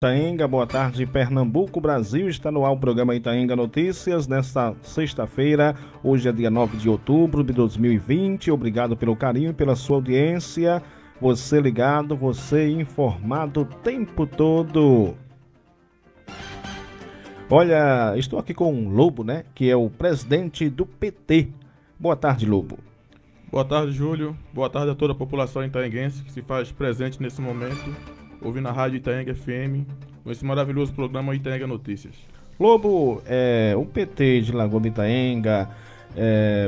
Itaenga, boa tarde, Pernambuco, Brasil. Está no ar o programa Itaenga Notícias nesta sexta-feira. Hoje é dia 9 de outubro de 2020. Obrigado pelo carinho e pela sua audiência. Você ligado, você informado o tempo todo. Olha, estou aqui com o Lobo, né? Que é o presidente do PT. Boa tarde, Lobo. Boa tarde, Júlio. Boa tarde a toda a população itaenguense que se faz presente nesse momento, ouvindo a Rádio Itaenga FM, com esse maravilhoso programa Itaenga Notícias. Lobo, o PT de Lagoa de Itaenga,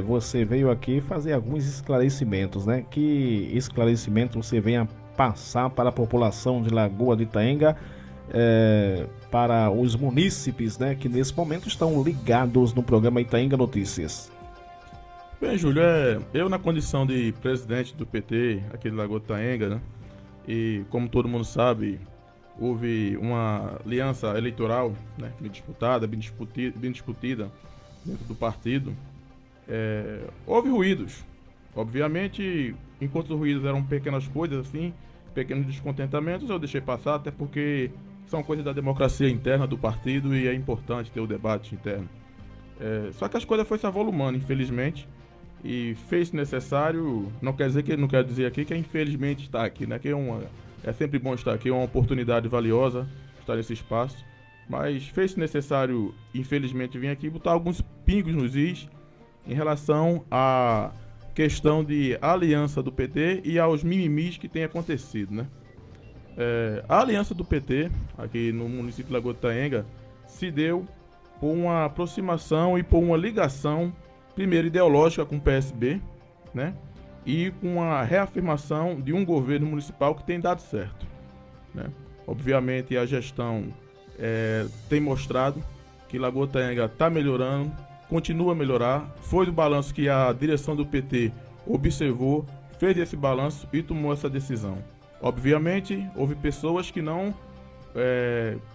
você veio aqui fazer alguns esclarecimentos, né? Que esclarecimento você vem a passar para a população de Lagoa de Itaenga, para os munícipes, né? Que nesse momento estão ligados no programa Itaenga Notícias. Bem, Júlio, eu na condição de presidente do PT aqui de Lagoa de Itaenga, né? E como todo mundo sabe, houve uma aliança eleitoral, né, bem disputada, bem discutida dentro do partido. Houve ruídos. Obviamente, enquanto os ruídos eram pequenas coisas, assim, pequenos descontentamentos, eu deixei passar, até porque são coisas da democracia interna do partido e é importante ter o debate interno. Só que as coisas foram se avolumando, infelizmente, e fez necessário, não quer dizer aqui que infelizmente está aqui, né? Que é sempre bom estar aqui, é uma oportunidade valiosa estar nesse espaço, mas fez necessário, infelizmente, vir aqui botar alguns pingos nos is em relação à questão de aliança do PT e aos mimimis que tem acontecido, né? A aliança do PT aqui no município de Lagoa de Itaenga se deu por uma aproximação e por uma ligação, primeiro ideológica com o PSB, né? E com a reafirmação de um governo municipal que tem dado certo, né? Obviamente a gestão tem mostrado que Lagoa de Itaenga está melhorando, continua a melhorar. Foi o balanço que a direção do PT observou, fez esse balanço e tomou essa decisão. Obviamente houve pessoas que não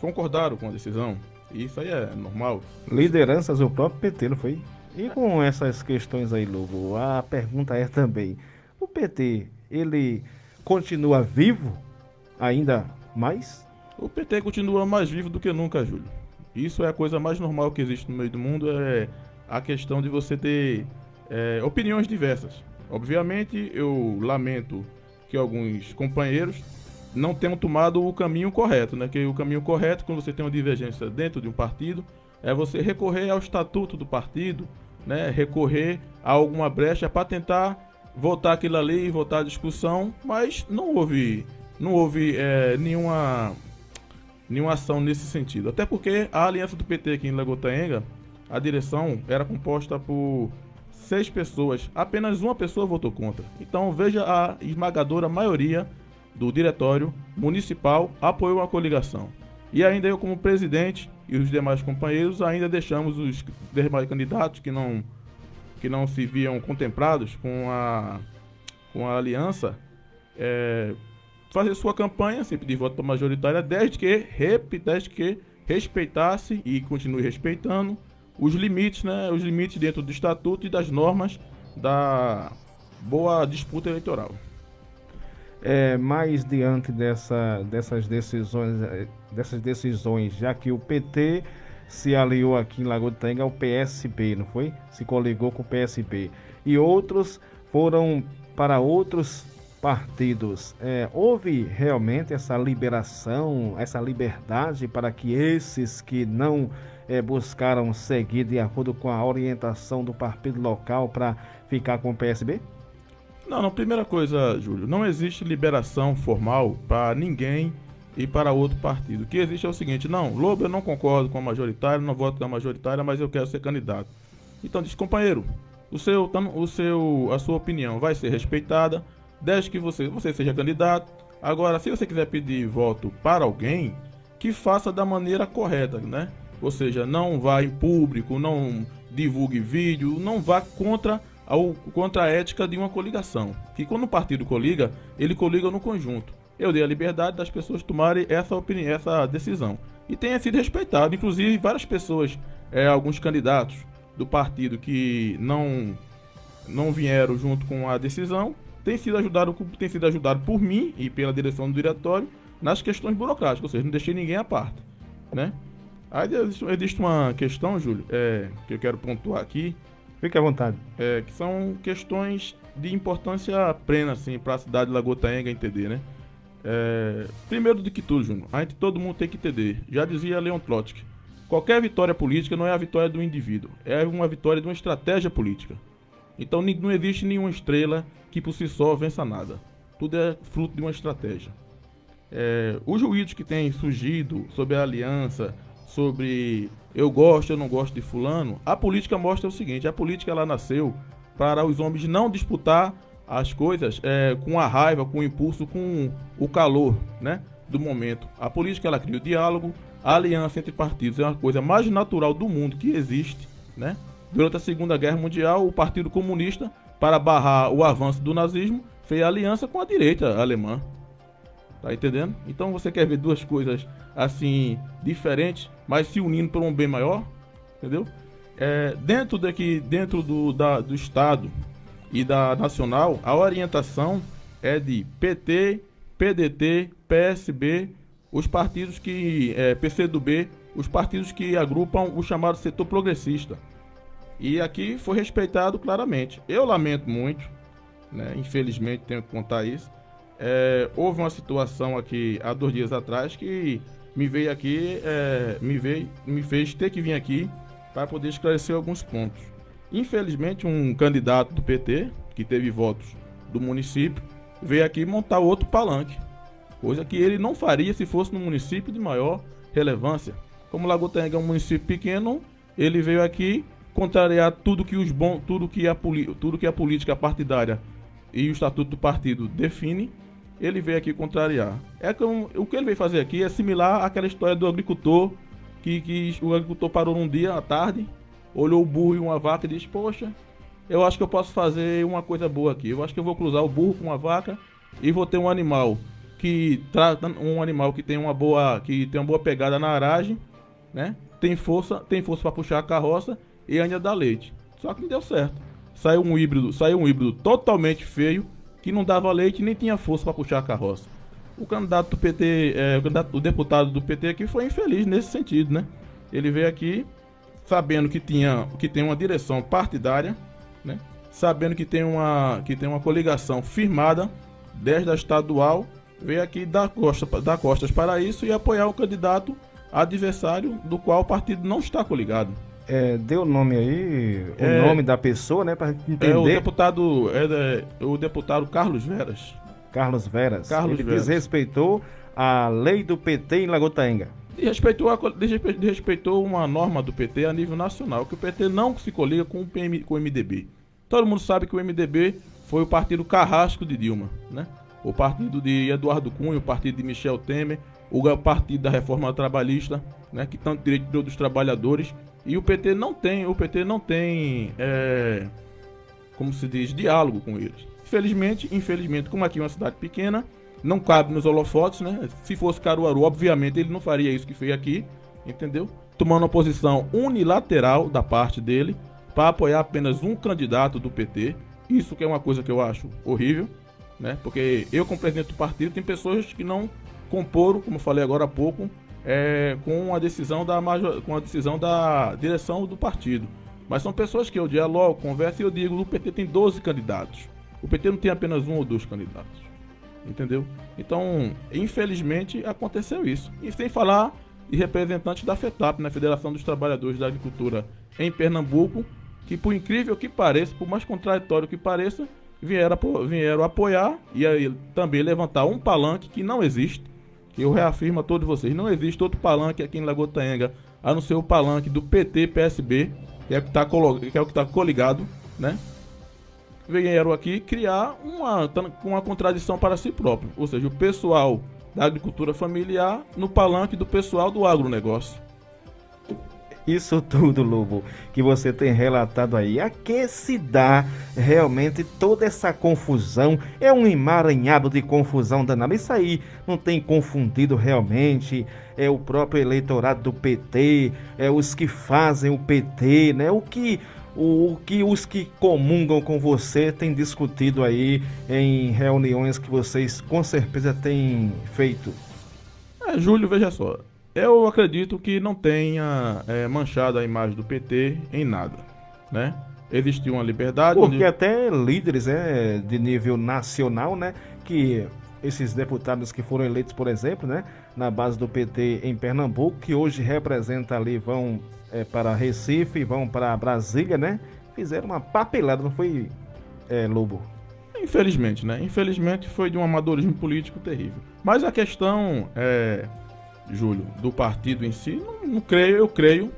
concordaram com a decisão, e isso aí é normal. Lideranças do próprio PT, não foi? E com essas questões aí, Lobo, a pergunta é também, o PT, ele continua vivo ainda mais? O PT continua mais vivo do que nunca, Júlio. Isso é a coisa mais normal que existe no meio do mundo, é a questão de você ter opiniões diversas. Obviamente, eu lamento que alguns companheiros não tenham tomado o caminho correto, né? Que o caminho correto, quando você tem uma divergência dentro de um partido, é você recorrer ao estatuto do partido, né, recorrer a alguma brecha para tentar votar aquilo ali, votar a discussão, mas não houve nenhuma ação nesse sentido. Até porque a aliança do PT aqui em Lagoa de Itaenga, a direção era composta por 6 pessoas, apenas uma pessoa votou contra. Então veja, a esmagadora maioria do diretório municipal apoiou a coligação. E ainda eu, como presidente, e os demais companheiros, ainda deixamos os demais candidatos que não se viam contemplados com a aliança fazer sua campanha, sempre de voto majoritária, desde que respeitasse e continue respeitando os limites, né, os limites dentro do estatuto e das normas da boa disputa eleitoral. Mas diante dessas decisões, já que o PT se aliou aqui em Lagoa de Itaenga ao PSB, não foi? Se coligou com o PSB. E outros foram para outros partidos. Houve realmente essa liberação, essa liberdade para que esses que não buscaram seguir de acordo com a orientação do partido local para ficar com o PSB? Não, primeira coisa, Júlio, não existe liberação formal para ninguém e para outro partido. O que existe é o seguinte: não, Lobo, eu não concordo com a majoritária, não voto com a majoritária, mas eu quero ser candidato. Então diz, companheiro, a sua opinião vai ser respeitada, desde que você seja candidato. Agora, se você quiser pedir voto para alguém, que faça da maneira correta, né? Ou seja, não vá em público, não divulgue vídeo, não vá contra a ética de uma coligação. Que quando o partido coliga, ele coliga no conjunto. Eu dei a liberdade das pessoas tomarem essa decisão. E tenha sido respeitado. Inclusive, várias pessoas, alguns candidatos do partido que não vieram junto com a decisão, têm sido ajudado por mim e pela direção do diretório nas questões burocráticas, ou seja, não deixei ninguém à parte, né? Aí existe uma questão, Júlio, que eu quero pontuar aqui. Fique à vontade. Que são questões de importância plena, assim, para a cidade de Lagoa Taenga entender, né? Primeiro do que tudo, Júnior, todo mundo tem que entender. Já dizia Leon Trotsky, qualquer vitória política não é a vitória do indivíduo, é uma vitória de uma estratégia política. Então não existe nenhuma estrela que por si só vença nada. Tudo é fruto de uma estratégia. Os juízos que têm surgido sobre a aliança, sobre eu gosto, eu não gosto de fulano, a política mostra o seguinte: a política ela nasceu para os homens não disputar as coisas com a raiva, com o impulso, com o calor, né, do momento. A política ela cria o diálogo, a aliança entre partidos é uma coisa mais natural do mundo que existe, né? Durante a Segunda Guerra Mundial, o Partido Comunista, para barrar o avanço do nazismo, fez aliança com a direita alemã. Tá entendendo? Então você quer ver duas coisas assim diferentes, mas se unindo para um bem maior, entendeu? Dentro do Estado e da Nacional, a orientação é de PT, PDT, PSB, os partidos que PCdoB, os partidos que agrupam o chamado setor progressista. E aqui foi respeitado claramente. Eu lamento muito, né? Infelizmente tenho que contar isso. Houve uma situação aqui há 2 dias atrás que me veio aqui, me fez ter que vir aqui para poder esclarecer alguns pontos. Infelizmente, um candidato do PT, que teve votos do município, veio aqui montar outro palanque, coisa que ele não faria se fosse num município de maior relevância. Como Lagoa Taenga é um município pequeno, ele veio aqui contrariar tudo que a política partidária e o estatuto do partido define. Ele veio aqui contrariar. O que ele veio fazer aqui é similar àquela história do agricultor, que o agricultor parou num dia à tarde, olhou o burro e uma vaca e disse: poxa, eu acho que eu posso fazer uma coisa boa aqui. Eu acho que eu vou cruzar o burro com uma vaca e vou ter um animal que tem uma boa pegada na aragem, né? Tem força para puxar a carroça e ainda dá leite. Só que não deu certo. Saiu um híbrido totalmente feio, que não dava leite e nem tinha força para puxar a carroça. O candidato do PT, o deputado do PT aqui foi infeliz nesse sentido, né? Ele veio aqui sabendo que tem uma direção partidária, né? Sabendo que tem uma coligação firmada desde a estadual, veio aqui dar costas para isso e apoiar o candidato adversário do qual o partido não está coligado. Dê o nome aí, o nome da pessoa, né, pra gente entender. O deputado Carlos Veras. Carlos Veras. Ele desrespeitou a lei do PT em Lagoa Taenga. Desrespeitou uma norma do PT a nível nacional, que o PT não se coliga com o MDB. Todo mundo sabe que o MDB foi o partido carrasco de Dilma, né? O partido de Eduardo Cunha, o partido de Michel Temer, o partido da reforma trabalhista, né, que tanto direito dos trabalhadores. E o PT não tem, como se diz, diálogo com eles. Infelizmente, como aqui é uma cidade pequena, não cabe nos holofotes, né? Se fosse Caruaru, obviamente ele não faria isso que fez aqui, entendeu? Tomando uma posição unilateral da parte dele para apoiar apenas um candidato do PT. Isso que é uma coisa que eu acho horrível, né? Porque eu, como presidente do partido, tem pessoas que não comporam, como eu falei agora há pouco, com a decisão da direção do partido. Mas são pessoas que eu dialogo, converso e eu digo: o PT tem 12 candidatos. O PT não tem apenas 1 ou 2 candidatos. Entendeu? Então, infelizmente, aconteceu isso. E sem falar de representantes da FETAP, na Federação dos Trabalhadores da Agricultura em Pernambuco, que, por incrível que pareça, por mais contraditório que pareça, vieram apoiar e aí também levantar um palanque que não existe. Eu reafirmo a todos vocês: não existe outro palanque aqui em Lagoa Taenga, a não ser o palanque do PT-PSB, que é o que está coligado, né? Vieram aqui criar uma contradição para si próprio, ou seja, o pessoal da agricultura familiar no palanque do pessoal do agronegócio. Isso tudo, Lobo, que você tem relatado aí, a que se dá realmente toda essa confusão? É um emaranhado de confusão danada. Isso aí não tem confundido realmente o próprio eleitorado do PT, os que fazem o PT, né? O que os que comungam com você têm discutido aí em reuniões que vocês com certeza têm feito? Júlio, veja só, eu acredito que não tenha manchado a imagem do PT em nada, né? Existiu uma liberdade... Porque até líderes de nível nacional, né, que esses deputados que foram eleitos, por exemplo, né, na base do PT em Pernambuco, que hoje representa ali, vão para Recife, vão para Brasília, né, fizeram uma papelada, não foi, Lobo? Infelizmente, né? Infelizmente foi de um amadorismo político terrível. Mas a questão, Júlio, do partido em si, não creio, eu creio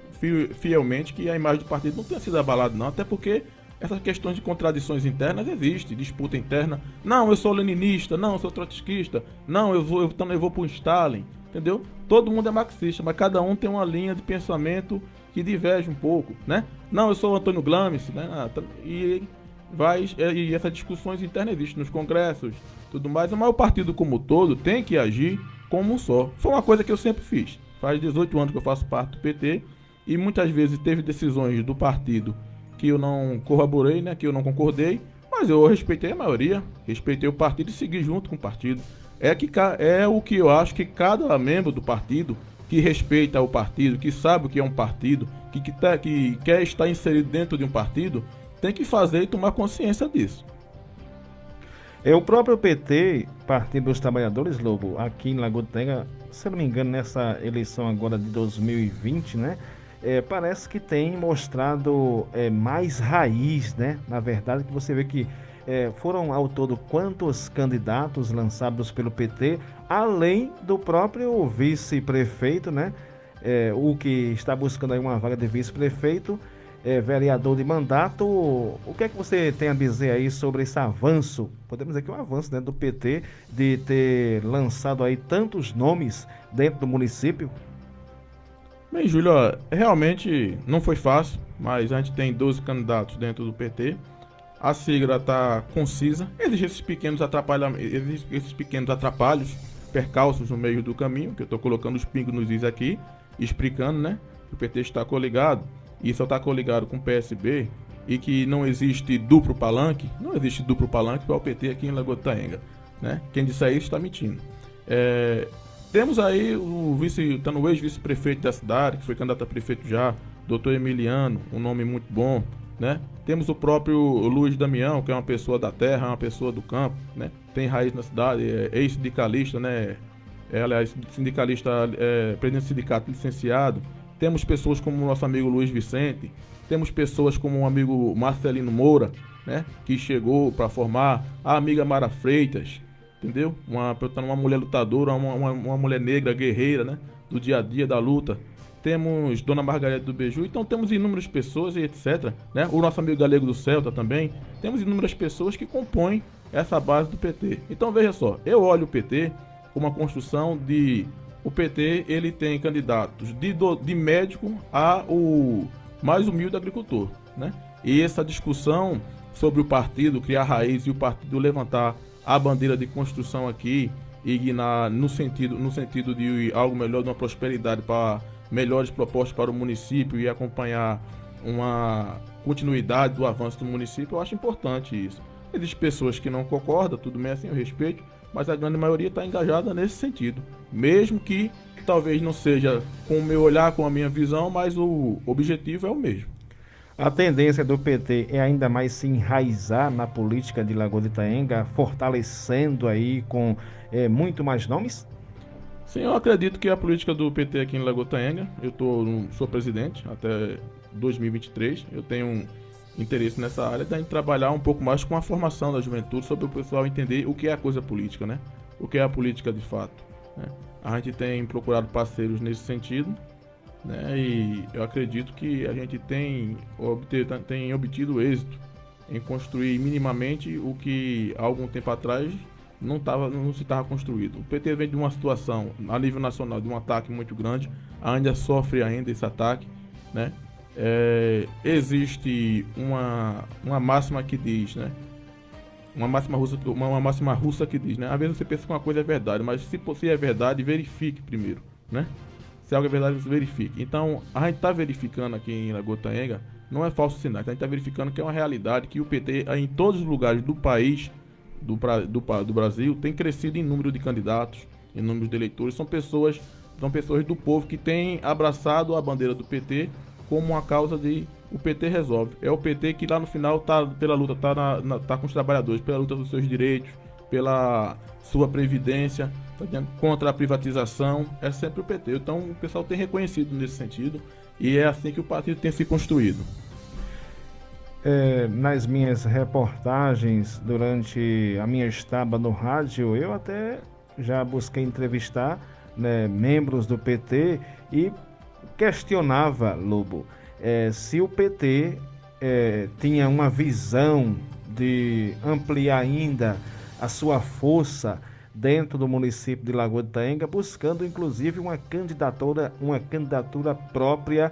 fielmente que a imagem do partido não tenha sido abalada, não. Até porque essas questões de contradições internas existem, disputa interna. Não, eu sou leninista, não, eu sou trotskista, não, eu também vou pro Stalin, entendeu? Todo mundo é marxista, mas cada um tem uma linha de pensamento que diverge um pouco, né? Não, eu sou Antônio Gramsci, né? E essas discussões internas existem nos congressos, tudo mais, mas o partido como um todo tem que agir como um só. Foi uma coisa que eu sempre fiz. Faz 18 anos que eu faço parte do PT e muitas vezes teve decisões do partido que eu não corroborei, né, que eu não concordei, mas eu respeitei a maioria, respeitei o partido e segui junto com o partido. É o que eu acho que cada membro do partido que respeita o partido, que sabe o que é um partido, que quer estar inserido dentro de um partido, tem que fazer e tomar consciência disso. O próprio PT, Partido dos Trabalhadores, Lobo, aqui em Lagoa do Tenga, se eu não me engano, nessa eleição agora de 2020, né? Parece que tem mostrado mais raiz, né? Na verdade, que você vê que foram ao todo quantos candidatos lançados pelo PT, além do próprio vice-prefeito, né? O que está buscando aí uma vaga de vice-prefeito, vereador de mandato. O que é que você tem a dizer aí sobre esse avanço, podemos dizer que é um avanço, né, do PT, de ter lançado aí tantos nomes dentro do município? Bem, Júlio, realmente não foi fácil, mas a gente tem 12 candidatos dentro do PT. A sigla está concisa. Existem esses pequenos atrapalhos, percalços no meio do caminho, que eu estou colocando os pingos nos is aqui, explicando, né? Que o PT está coligado e só está coligado com o PSB e que não existe duplo palanque. Não existe duplo palanque para o PT aqui em Lagoa do Taenga, né? Quem disser isso está mentindo. Temos aí o ex-vice-prefeito da cidade, que foi candidato a prefeito já, Dr. Emiliano, um nome muito bom, né? Temos o próprio Luiz Damião, que é uma pessoa da terra, uma pessoa do campo, né? Tem raiz na cidade, é ex-sindicalista, né? Aliás, sindicalista, presidente do sindicato licenciado. Temos pessoas como o nosso amigo Luiz Vicente, temos pessoas como o amigo Marcelino Moura, né? Que chegou para formar, a amiga Mara Freitas, entendeu? Uma mulher lutadora, uma mulher negra, guerreira, né? Do dia a dia da luta. Temos Dona Margarida do Beiju, então temos inúmeras pessoas e etc, né? O nosso amigo Galego do Celta também. Temos inúmeras pessoas que compõem essa base do PT. Então veja só, eu olho o PT como uma construção de... O PT, ele tem candidatos de médico a o mais humilde agricultor, né? E essa discussão sobre o partido criar raiz e o partido levantar a bandeira de construção aqui e no sentido de algo melhor, de uma prosperidade para melhores propostas para o município e acompanhar uma continuidade do avanço do município, eu acho importante isso. Existem pessoas que não concordam, tudo bem assim, eu respeito, mas a grande maioria está engajada nesse sentido, mesmo que talvez não seja com o meu olhar, com a minha visão, mas o objetivo é o mesmo. A tendência do PT é ainda mais se enraizar na política de Lagoa de Taenga, fortalecendo aí com muito mais nomes? Sim, eu acredito que a política do PT aqui em Lagoa de Taenga, sou presidente até 2023, eu tenho interesse nessa área de trabalhar um pouco mais com a formação da juventude, sobre o pessoal entender o que é a coisa política, né? O que é a política de fato, né? A gente tem procurado parceiros nesse sentido, né? E eu acredito que a gente tem obtido êxito em construir minimamente o que há algum tempo atrás não se estava construído. O PT vem de uma situação a nível nacional de um ataque muito grande, ainda sofre esse ataque, né? Existe uma máxima que diz, né? Uma máxima russa que diz, né? Às vezes você pensa que uma coisa é verdade, mas se é verdade, verifique primeiro, né? Se algo é verdade, você verifique. Então, a gente está verificando aqui em Lagoa do Taenga, não é falso sinal, a gente está verificando que é uma realidade, que o PT, em todos os lugares do país, do Brasil, tem crescido em número de candidatos, em números de eleitores, são pessoas do povo que têm abraçado a bandeira do PT como uma causa de o PT resolve. É o PT que lá no final tá pela luta, tá com os trabalhadores, pela luta dos seus direitos, pela sua previdência, contra a privatização, é sempre o PT. Então o pessoal tem reconhecido nesse sentido e é assim que o partido tem se construído. Nas minhas reportagens durante a minha estada no rádio, eu até já busquei entrevistar, né, membros do PT e questionava, Lobo, se o PT tinha uma visão de ampliar ainda a sua força dentro do município de Lagoa de Itaenga, buscando inclusive uma candidatura própria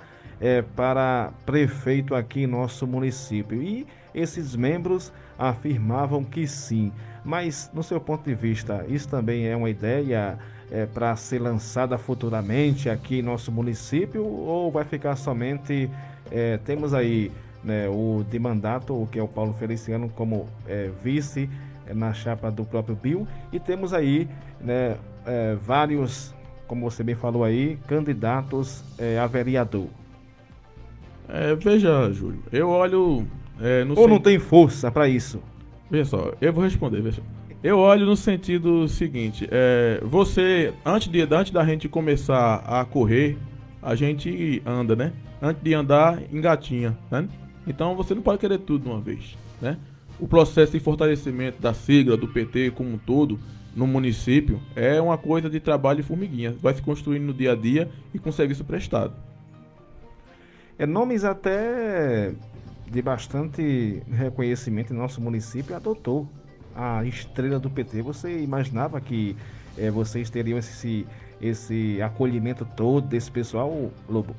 para prefeito aqui em nosso município. E esses membros afirmavam que sim. Mas, no seu ponto de vista, isso também é uma ideia para ser lançada futuramente aqui em nosso município, ou vai ficar somente, temos aí, né, o de mandato, que é o Paulo Feliciano, como vice na chapa do próprio Bill, e temos aí, né, vários, como você bem falou aí, candidatos a vereador. Veja, Júlio, eu olho... Ou não tem força para isso? Veja só, eu vou responder, veja. Eu olho no sentido seguinte, você, antes da gente começar a correr, a gente anda, né? Antes de andar, engatinha, né? Então você não pode querer tudo de uma vez, né? O processo de fortalecimento da sigla do PT como um todo no município é uma coisa de trabalho de formiguinha, vai se construindo no dia a dia e com serviço prestado. Nomes até de bastante reconhecimento em nosso município adotou a estrela do PT. Você imaginava que vocês teriam esse acolhimento todo desse pessoal, Lobo?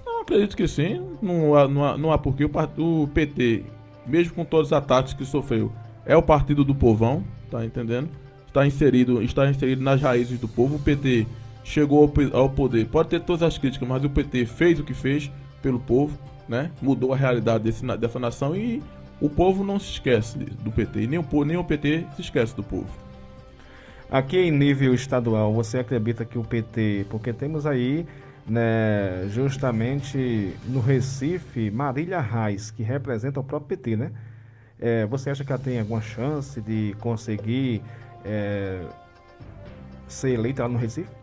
Não, acredito que sim. Não há porquê. O PT, mesmo com todos os ataques que sofreu, é o partido do povão, tá entendendo? Está inserido nas raízes do povo. O PT chegou ao poder, pode ter todas as críticas, mas o PT fez o que fez pelo povo, né? Mudou a realidade dessa nação e o povo não se esquece do PT, nem o PT se esquece do povo. Aqui em nível estadual, você acredita que o PT, porque temos aí, né, justamente no Recife, Marília Reis, que representa o próprio PT, né? Você acha que ela tem alguma chance de conseguir ser eleita lá no Recife?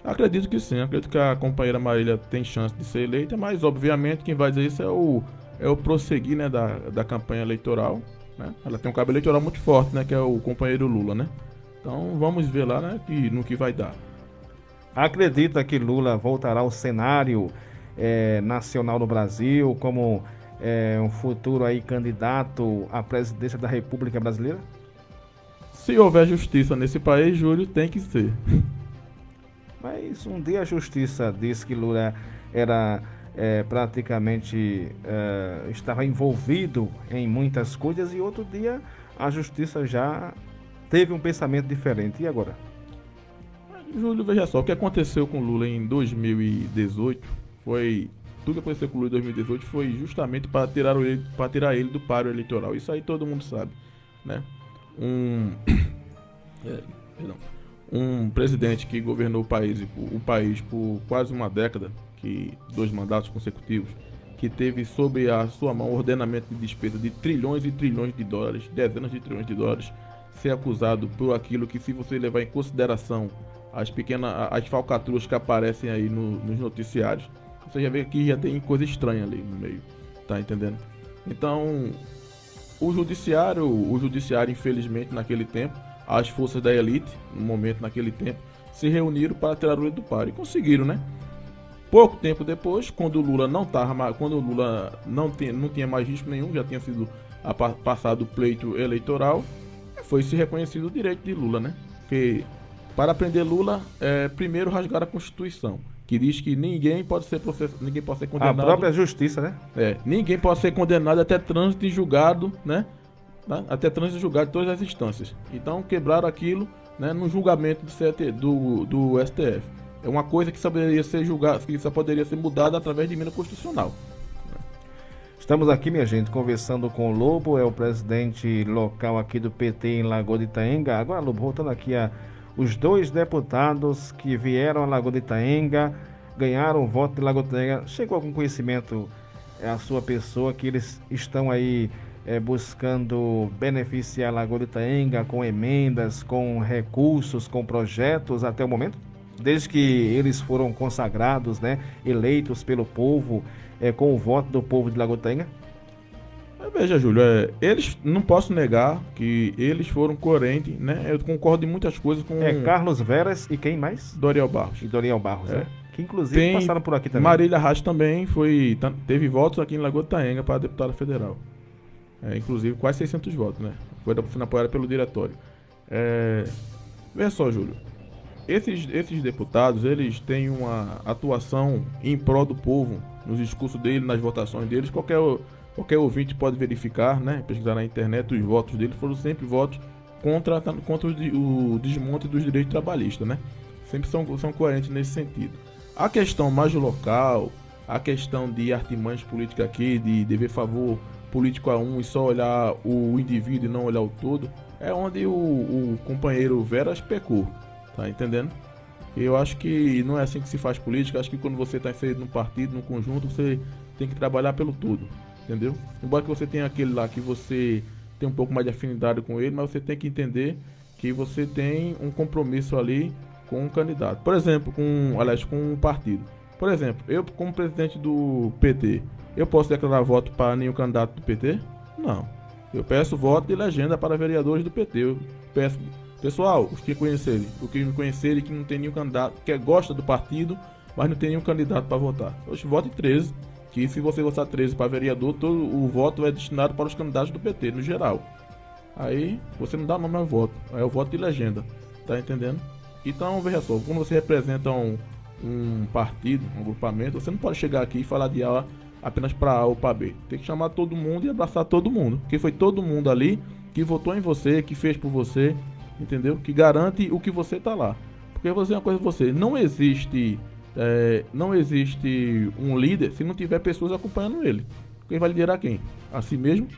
Acredito que sim, acredito que a companheira Marília tem chance de ser eleita, mas obviamente quem vai dizer isso é o prosseguir, né, da campanha eleitoral, né? Ela tem um cabo eleitoral muito forte, né, que é o companheiro Lula, né? Então vamos ver lá, né, no que vai dar. Acredita que Lula voltará ao cenário nacional no Brasil como um futuro aí candidato à presidência da República Brasileira? Se houver justiça nesse país, Júlio, tem que ser. Mas um dia a justiça disse que Lula era praticamente estava envolvido em muitas coisas, e outro dia a justiça já teve um pensamento diferente. E agora? Júlio, veja só, o que aconteceu com Lula em 2018 tudo que aconteceu com Lula em 2018 foi justamente para tirar ele do páreo eleitoral. Isso aí todo mundo sabe, né? Um presidente que governou o país por quase uma década, 2 mandatos consecutivos, que teve sob a sua mão ordenamento de despesa de trilhões e trilhões de dólares, dezenas de trilhões de dólares, ser acusado por aquilo que, se você levar em consideração as falcatruas que aparecem aí nos noticiários, você já vê que já tem coisa estranha ali no meio, tá entendendo? Então, o judiciário, infelizmente, naquele tempo, as forças da elite, no momento, naquele tempo, se reuniram para tirar o Lula do páreo e conseguiram, né? Pouco tempo depois, quando o Lula não tinha mais risco nenhum, já tinha sido passado o pleito eleitoral, foi se reconhecido o direito de Lula, né? Porque para prender Lula, primeiro rasgar a Constituição, que diz que ninguém pode ser condenado. A própria justiça, né? Ninguém pode ser condenado até trânsito e julgado, né? Até trânsito e julgado de todas as instâncias. Então quebraram aquilo, né, no julgamento do STF. É uma coisa que só poderia ser julgada, que só poderia ser mudada através de emenda constitucional. Estamos aqui, minha gente, conversando com o Lobo, é o presidente local aqui do PT em Lagoa de Itaenga. Agora, Lobo, voltando aqui os 2 deputados que vieram a Lagoa de Itaenga, ganharam o voto de Lagoa de Itaenga. Chegou algum conhecimento a sua pessoa que eles estão aí buscando beneficiar a Lagoa de Itaenga com emendas, com recursos, com projetos até o momento? Desde que eles foram consagrados, né, eleitos pelo povo, com o voto do povo de Lagoa de Itaenga? Veja, Júlio, eles, não posso negar que eles foram coerentes, né? Eu concordo em muitas coisas com... Carlos Veras e quem mais? Doriel Barros. E Doriel Barros, né? Que inclusive passaram por aqui também. Marília Reis também teve votos aqui em Lagoa de Itaenga para deputada federal. Inclusive quase 600 votos, né? Foi apoiada pelo diretório. Veja só, Júlio. Esses deputados, eles têm uma atuação em prol do povo, nos discursos deles, nas votações deles. Qualquer ouvinte pode verificar, né? Pesquisar na internet, os votos deles foram sempre votos contra o desmonte dos direitos trabalhistas, né? Sempre são coerentes nesse sentido. A questão mais local, a questão de artimanhas políticas aqui, de dever favor político a um e só olhar o indivíduo e não olhar o todo, é onde o companheiro Veras pecou, tá entendendo? Eu acho que não é assim que se faz política. Acho que quando você está inserido num partido, num conjunto, você tem que trabalhar pelo todo, entendeu? Embora que você tenha aquele lá que você tem um pouco mais de afinidade com ele, mas você tem que entender que você tem um compromisso ali com um candidato. Por exemplo, com um partido. Por exemplo, eu como presidente do PT, eu posso declarar voto para nenhum candidato do PT? Não. Eu peço voto de legenda para vereadores do PT. Eu peço, pessoal, os que me conhecerem e que não tem nenhum candidato, que gosta do partido, mas não tem nenhum candidato para votar. Hoje voto em 13, que se você votar 13 para vereador, todo o voto é destinado para os candidatos do PT, no geral. Aí você não dá nome ao voto, é o voto de legenda, tá entendendo? Então, veja só, quando você representa um partido, um agrupamento, você não pode chegar aqui e falar de A apenas para A ou para B. Tem que chamar todo mundo e abraçar todo mundo, porque foi todo mundo ali que votou em você, que fez por você, entendeu? Que garante o que você tá lá. Porque eu vou dizer uma coisa pra você, não existe um líder se não tiver pessoas acompanhando ele. Quem vai liderar quem? A si mesmo?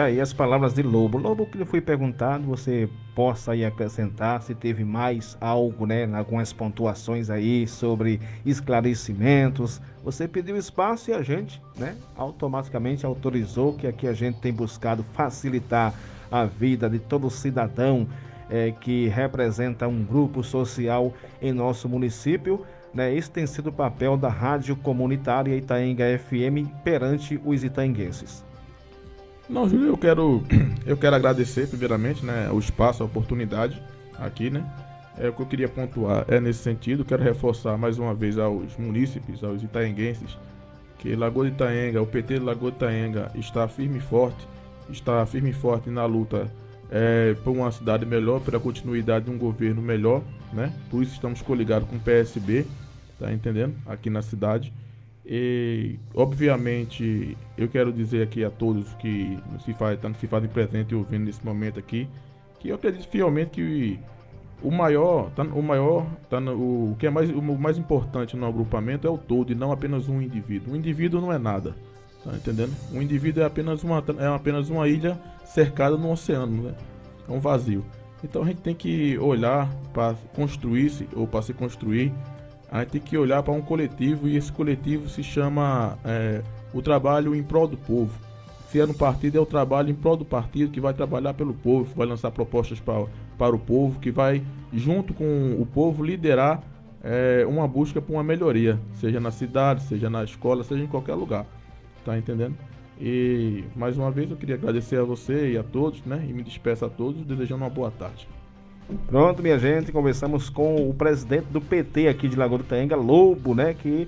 Aí as palavras de Lobo. Lobo, que lhe foi perguntado, você possa aí acrescentar se teve mais algo, né, algumas pontuações aí sobre esclarecimentos. Você pediu espaço e a gente, né, automaticamente autorizou, que aqui a gente tem buscado facilitar a vida de todo cidadão que representa um grupo social em nosso município, né? Esse tem sido o papel da Rádio Comunitária Itaenga FM perante os itaenguenses. Não, Júlio, eu quero agradecer primeiramente, né, o espaço, a oportunidade aqui, né? O que eu queria pontuar nesse sentido. Quero reforçar mais uma vez aos munícipes, aos itaenguenses, que Lagoa de Itaenga, o PT de Lagoa de Itaenga está firme e forte na luta por uma cidade melhor, pela continuidade de um governo melhor, né? Por isso estamos coligados com o PSB, tá entendendo? Aqui na cidade. E, obviamente, eu quero dizer aqui a todos que se fazem presente e ouvindo nesse momento aqui, que eu acredito fielmente que o mais importante no agrupamento é o todo e não apenas um indivíduo. Um indivíduo não é nada, tá entendendo? Um indivíduo é apenas uma ilha cercada no oceano, né? É um vazio. Então a gente tem que olhar para construir-se ou para se construir. A gente tem que olhar para um coletivo, e esse coletivo se chama o trabalho em prol do povo. Se é no partido, é o trabalho em prol do partido, que vai trabalhar pelo povo, vai lançar propostas para o povo, que vai, junto com o povo, liderar uma busca por uma melhoria, seja na cidade, seja na escola, seja em qualquer lugar. Tá entendendo? E, mais uma vez, eu queria agradecer a você e a todos, né? E me despeço a todos, desejando uma boa tarde. Pronto, minha gente, conversamos com o presidente do PT aqui de Lagoa de Itaenga, Lobo, né, que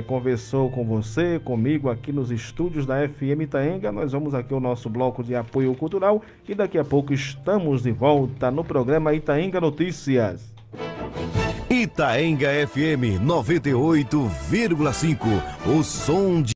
conversou com você, comigo aqui nos estúdios da FM Itaenga. Nós vamos aqui ao nosso bloco de apoio cultural e daqui a pouco estamos de volta no programa Itaenga Notícias. Itaenga FM 98,5, o som de